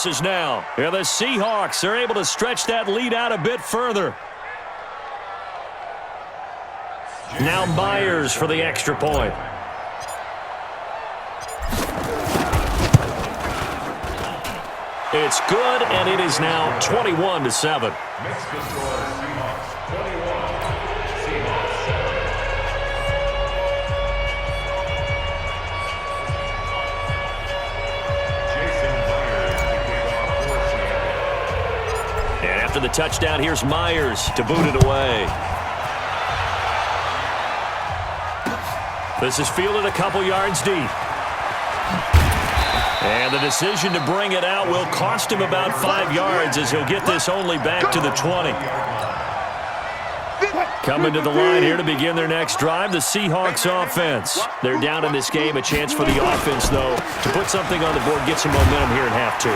misses now. And the Seahawks are able to stretch that lead out a bit further. Now Myers for the extra point. It's good, and it is now 21-7. And after the touchdown, here's Myers to boot it away. This is fielded a couple yards deep. And the decision to bring it out will cost him about 5 yards as he'll get this only back to the 20. Coming to the line here to begin their next drive, the Seahawks offense. They're down in this game. A chance for the offense, though, to put something on the board, get some momentum here in half two.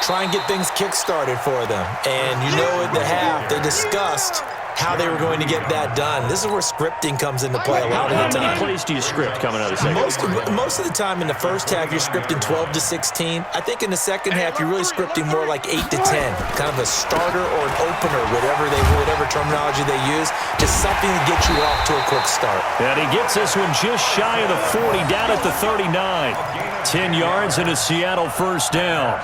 Try and get things kick-started for them. And you know at the half, they discussed how they were going to get that done. This is where scripting comes into play a lot of the time. How many plays do you script coming out of the second? Most of the time in the first half, you're scripting 12 to 16. I think in the second half, you're really scripting more like 8 to 10. Kind of a starter or an opener, whatever terminology they use. Just something to get you off to a quick start. And he gets this one just shy of the 40, down at the 39. 10 yards and a Seattle first down.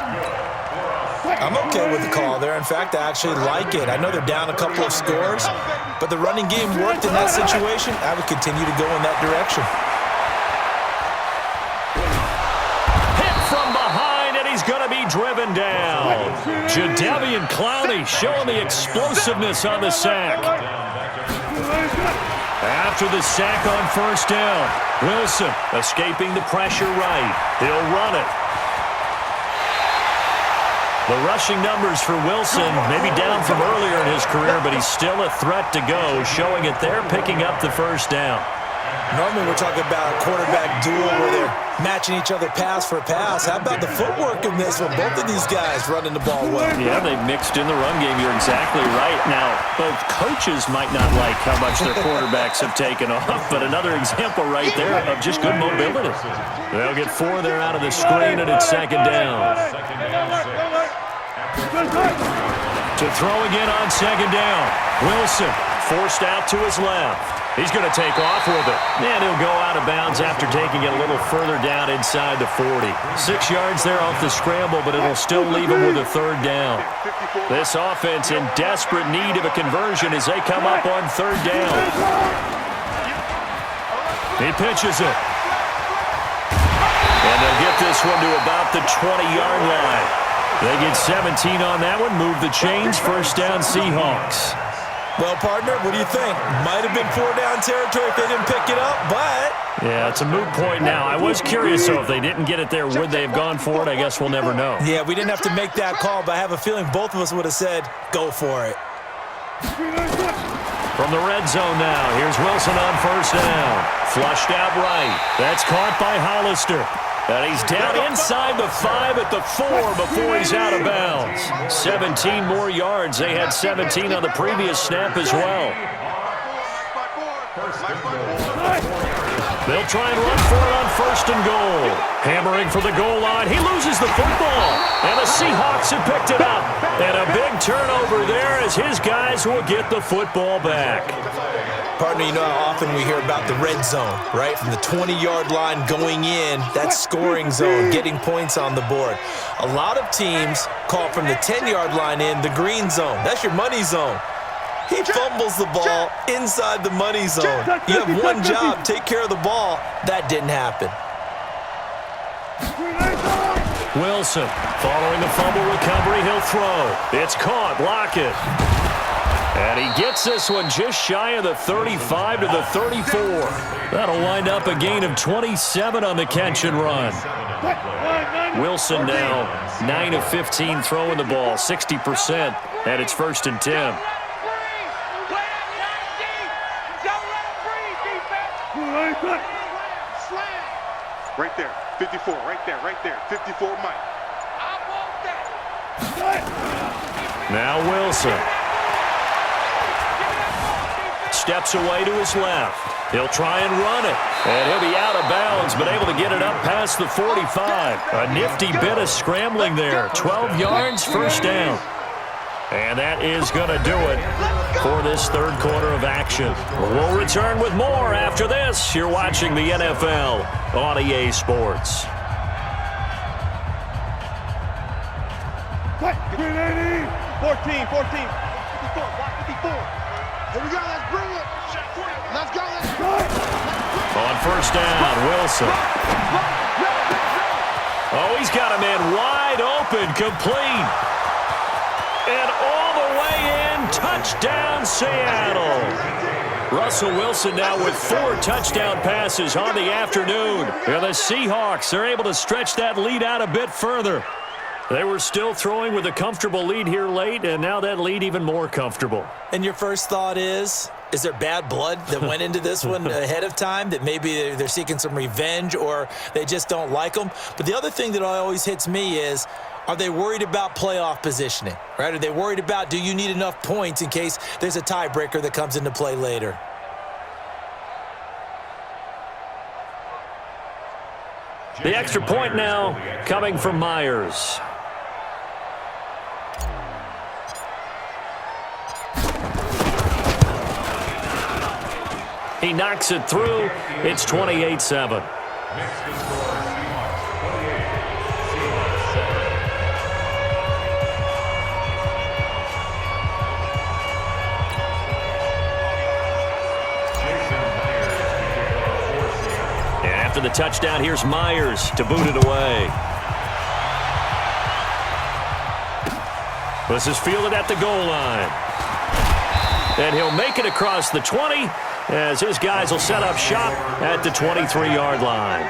I'm okay with the call there. In fact, I actually like it. I know they're down a couple of scores, but the running game worked in that situation. I would continue to go in that direction. Hit from behind, and he's going to be driven down. Jadeveon Clowney showing the explosiveness on the sack. After the sack on first down, Wilson escaping the pressure right. He'll run it. The rushing numbers for Wilson maybe down from earlier in his career, but he's still a threat to go, showing it there, picking up the first down. Normally we're talking about a quarterback duel where they're matching each other pass for pass. How about the footwork in this one? Both of these guys running the ball well. Yeah, they've mixed in the run game. You're exactly right. Now, both coaches might not like how much their quarterbacks have taken off, but another example right there of just good mobility. They'll get 4 there out of the screen, and it's second down. To throw again on second down. Wilson forced out to his left. He's going to take off with it. And he'll go out of bounds after taking it a little further down inside the 40. 6 yards there off the scramble, but it'll still leave him with a third down. This offense in desperate need of a conversion as they come up on third down. He pitches it. And they'll get this one to about the 20-yard line. They get 17 on that one, move the chains, first down Seahawks. Well, partner, what do you think? Might have been 4-down territory if they didn't pick it up, but... Yeah, it's a moot point now. I was curious, though, if they didn't get it there, would they have gone for it? I guess we'll never know. Yeah, we didn't have to make that call, but I have a feeling both of us would have said, go for it. From the red zone now, here's Wilson on first down. Flushed out right. That's caught by Hollister. And he's down inside the 5 at the 4 before he's out of bounds. 17 more yards. They had 17 on the previous snap as well. They'll try and run for it on first and goal. Hammering for the goal line. He loses the football. And the Seahawks have picked it up. And a big turnover there as his guys will get the football back. Partner, you know how often we hear about the red zone, right? From the 20-yard line going in, that scoring zone, getting points on the board. A lot of teams call from the 10-yard line in the green zone. That's your money zone. He fumbles the ball inside the money zone. You have one job, take care of the ball. That didn't happen. Wilson, following the fumble recovery, he'll throw. It's caught, Lockett. And he gets this one just shy of the 35 to the 34. That'll wind up a gain of 27 on the catch and run. Wilson now 9 of 15 throwing the ball, 60%, and it's first and 10. Right there, 54, right there, 54 Mike. Now Wilson. steps away to his left. He'll try and run it. And he'll be out of bounds, but able to get it up past the 45. A nifty bit of scrambling there. 12 yards, first down. And that is going to do it for this third quarter of action. We'll return with more after this. You're watching the NFL on EA Sports. Green 80. 14, 54, block 54. Here we go, let's bring it. Let's go, let's go. On first down, Wilson. Oh, he's got a man wide open, complete. And all the way in, touchdown Seattle. Russell Wilson now with 4 touchdown passes on the afternoon. And the Seahawks are able to stretch that lead out a bit further. They were still throwing with a comfortable lead here late, and now that lead even more comfortable. And your first thought is there bad blood that went into this one ahead of time, that maybe they're seeking some revenge or they just don't like them? But the other thing that always hits me is, are they worried about playoff positioning, right? Are they worried about, do you need enough points in case there's a tiebreaker that comes into play later? The extra point now coming from Myers. He knocks it through. It's 28-7. After the touchdown, here's Myers to boot it away. This is fielded at the goal line. And he'll make it across the 20 as his guys will set up shop at the 23-yard line.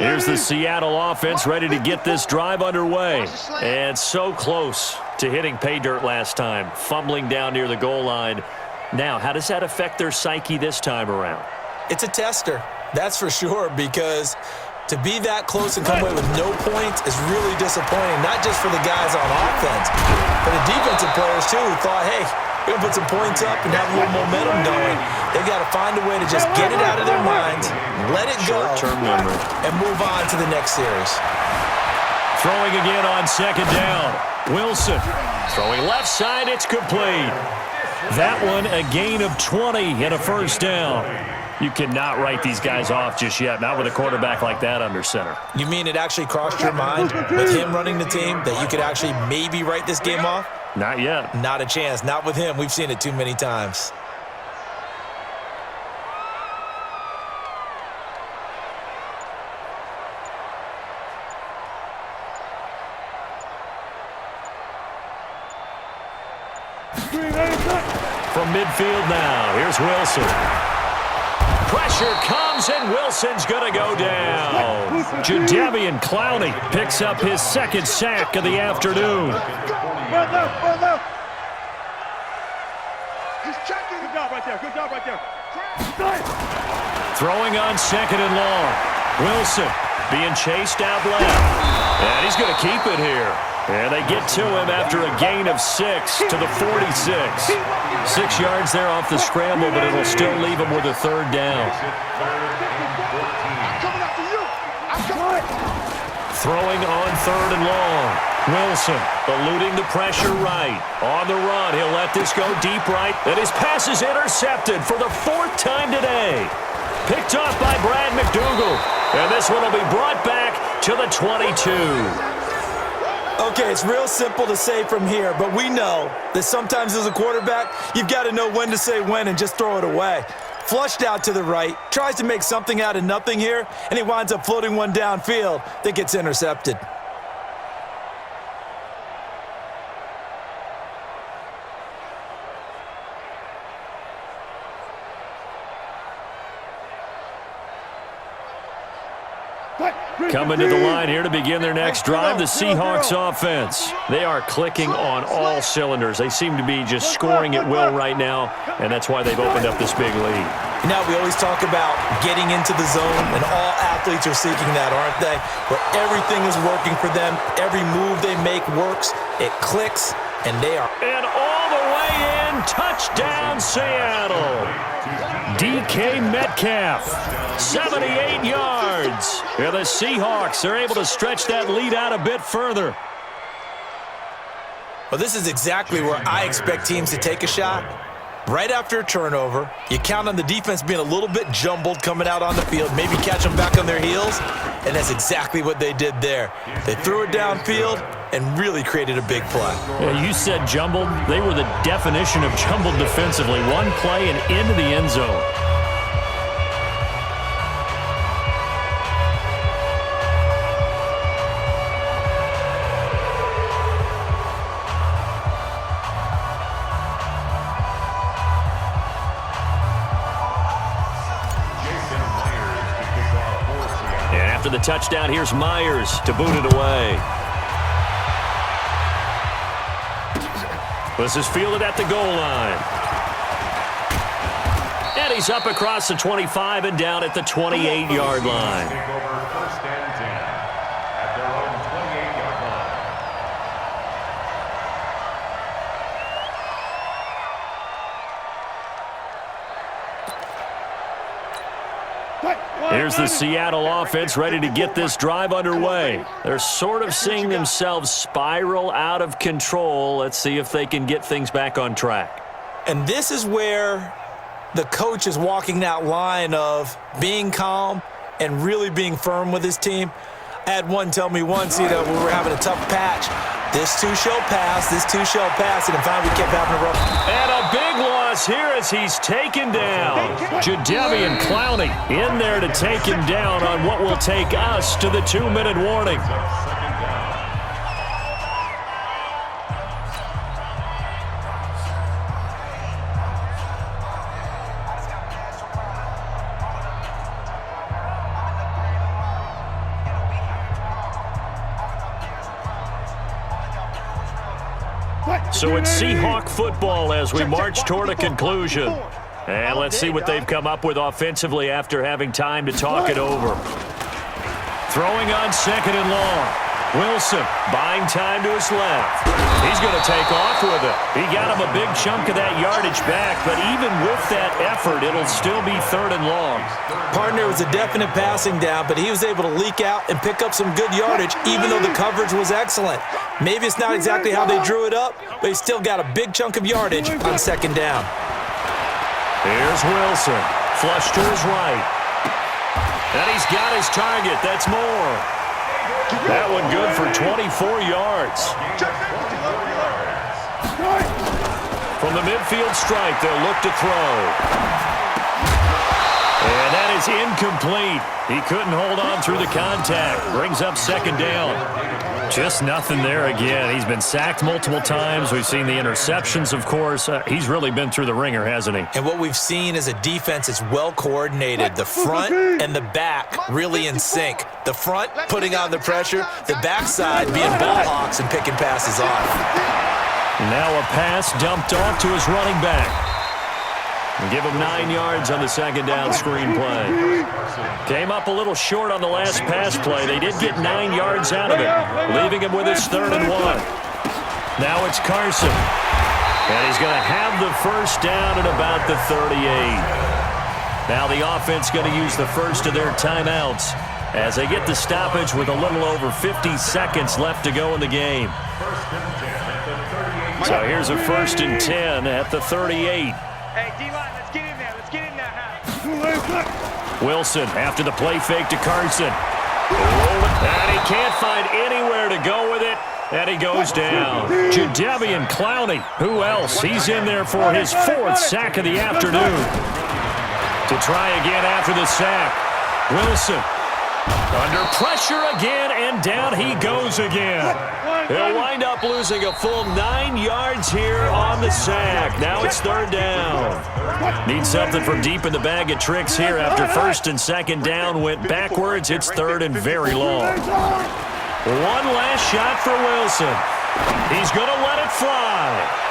Here's the Seattle offense ready to get this drive underway. And so close to hitting pay dirt last time, fumbling down near the goal line. Now, how does that affect their psyche this time around? It's a tester, that's for sure, because to be that close and come away with no points is really disappointing, not just for the guys on offense, but the defensive players, too, who thought, hey, we're going to put some points up and have a little momentum going. They've got to find a way to just get it out of their minds, let it go, short-term memory, and move on to the next series. Throwing again on second down. Wilson throwing left side. It's complete. That one a gain of 20 and a first down. You cannot write these guys off just yet, not with a quarterback like that under center. You mean it actually crossed your mind with him running the team that you could actually maybe write this game off? Not yet. Not a chance. Not with him. We've seen it too many times. From midfield now, here's Wilson. Pressure comes, and Wilson's going to go down. Jadeveon Clowney picks up his second sack of the afternoon. He's checking. Good job right there. Good job right there. Throwing on second and long. Wilson being chased out left. And he's going to keep it here. And they get to him after a gain of 6 to the 46. 6 yards there off the scramble, but it'll still leave him with a third down. Throwing on third and long. Wilson eluding the pressure right. On the run, he'll let this go deep right. And his pass is intercepted for the 4th time today. Picked off by Brad McDougal. And this one will be brought back to the 22. Okay, it's real simple to say from here, but we know that sometimes as a quarterback, you've got to know when to say when and just throw it away. Flushed out to the right, tries to make something out of nothing here, and he winds up floating one downfield that gets intercepted. Coming to the line here to begin their next drive, the Seahawks offense. They are clicking on all cylinders. They seem to be just scoring at will right now, and that's why they've opened up this big lead. Now, we always talk about getting into the zone, and all athletes are seeking that, aren't they? Where everything is working for them, every move they make works, it clicks, and they are. And all the way in, touchdown Seattle. DK Metcalf, 78 yards. And the Seahawks are able to stretch that lead out a bit further. Well, this is exactly where I expect teams to take a shot. Right after a turnover, you count on the defense being a little bit jumbled coming out on the field, maybe catch them back on their heels, and that's exactly what they did there. They threw it downfield and really created a big play. Yeah, you said jumbled. They were the definition of jumbled defensively. One play and into the end zone. After the touchdown, here's Myers to boot it away. This is fielded at the goal line. And he's up across the 25 and down at the 28-yard line. First and 10 at their own 28-yard line. Here's the Seattle offense ready to get this drive underway. They're sort of seeing themselves spiral out of control. Let's see if they can get things back on track. And this is where the coach is walking that line of being calm and really being firm with his team. I had one tell me once, we were having a tough patch. This too shall pass, this too shall pass, and finally we kept having a rough. And a big loss here as he's taken down. Jadeveon Clowney in there to take him down on what will take us to the 2-minute warning. So it's Seahawk football as we march toward a conclusion. And let's see what they've come up with offensively after having time to talk it over. Throwing on 2nd and long. Wilson buying time to his left. He's going to take off with it. He got him a big chunk of that yardage back, but even with that effort, it'll still be 3rd and long. Partner was a definite passing down, but he was able to leak out and pick up some good yardage, even though the coverage was excellent. Maybe it's not exactly how they drew it up, but he still got a big chunk of yardage on 2nd down. Here's Wilson. Flush to his right. And he's got his target. That's more. That one good for 24 yards. From the midfield strike, they'll look to throw. And that is incomplete. He couldn't hold on through the contact. Brings up 2nd down. Just nothing there again. He's been sacked multiple times. We've seen the interceptions, of course. He's really been through the ringer, hasn't he? And what we've seen is a defense that's well coordinated. The front and the back really in sync. The front putting on the pressure, the backside being ball hawks and picking passes off. Now a pass dumped off to his running back. And give him 9 yards on the 2nd down screen play. Came up a little short on the last pass play. They did get 9 yards out of it, leaving him with his 3rd and 1. Now it's Carson. And he's going to have the 1st down at about the 38. Now the offense going to use the first of their timeouts as they get the stoppage with a little over 50 seconds left to go in the game. So here's a 1st and 10 at the 38. Hey, D-line, let's get in there. Let's get in there. Wilson after the play fake to Carson. And he can't find anywhere to go with it. And he goes down. Jadeveon Clowney. Who else? He's in there for his 4th sack of the afternoon. To try again after the sack. Wilson under pressure again, and down he goes again. He'll wind up losing a full 9 yards here on the sack. Now it's 3rd down. Need something from deep in the bag of tricks here after 1st and 2nd down went backwards. It's 3rd and very long. One last shot for Wilson. He's going to let it fly.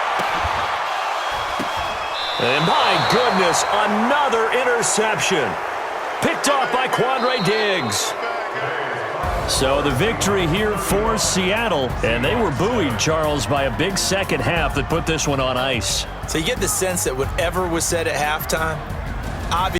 And my goodness, another interception. Picked off by Quandre Diggs. So the victory here for Seattle, and they were buoyed, Charles, by a big second half that put this one on ice. So you get the sense that whatever was said at halftime, obviously